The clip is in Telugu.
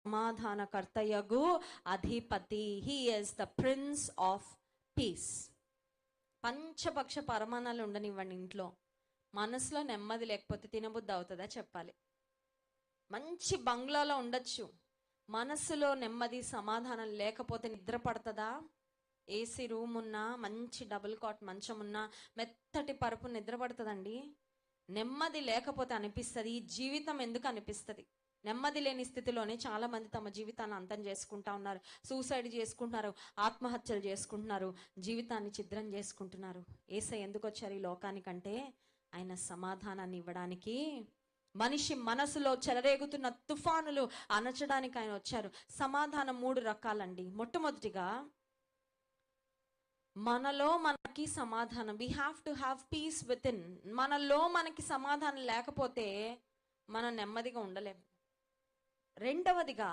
సమాధానకర్తయగు అధిపతి. He is the prince of peace. పంచపక్ష పరమాణాలు ఉండనివ్వండి ఇంట్లో, మనసులో నెమ్మది లేకపోతే తినబుద్ధి అవుతుందా చెప్పాలి? మంచి బంగ్లాలో ఉండొచ్చు, మనసులో నెమ్మది సమాధానం లేకపోతే నిద్ర పడుతుందా? ఏసీ రూమ్ ఉన్నా, మంచి డబుల్ కాట్ మంచం ఉన్నా, మెత్తటి పరుపు నిద్ర పడుతుందండి? నెమ్మది లేకపోతే అనిపిస్తుంది ఈ జీవితం ఎందుకు అనిపిస్తుంది. నెమ్మది లేని స్థితిలోనే చాలా మంది తమ జీవితాన్ని అంతం చేసుకుంటా ఉన్నారు, సూసైడ్ చేసుకుంటున్నారు, ఆత్మహత్యలు చేసుకుంటున్నారు, జీవితాన్ని ఛిద్రం చేసుకుంటున్నారు. యేసయ్య ఎందుకు వచ్చారు ఈ లోకానికంటే ఆయన సమాధానాన్ని ఇవ్వడానికి. మనిషి మనసులో చెలరేగుతున్న తుఫానులు అణచడానికి ఆయన వచ్చారు. సమాధానం 3 రకాలండి. మొట్టమొదటిగా మనలో మనకి సమాధానం, we have to have piece with in. మనలో మనకి సమాధానం లేకపోతే మనం నెమ్మదిగా ఉండలేము. రెండవదిగా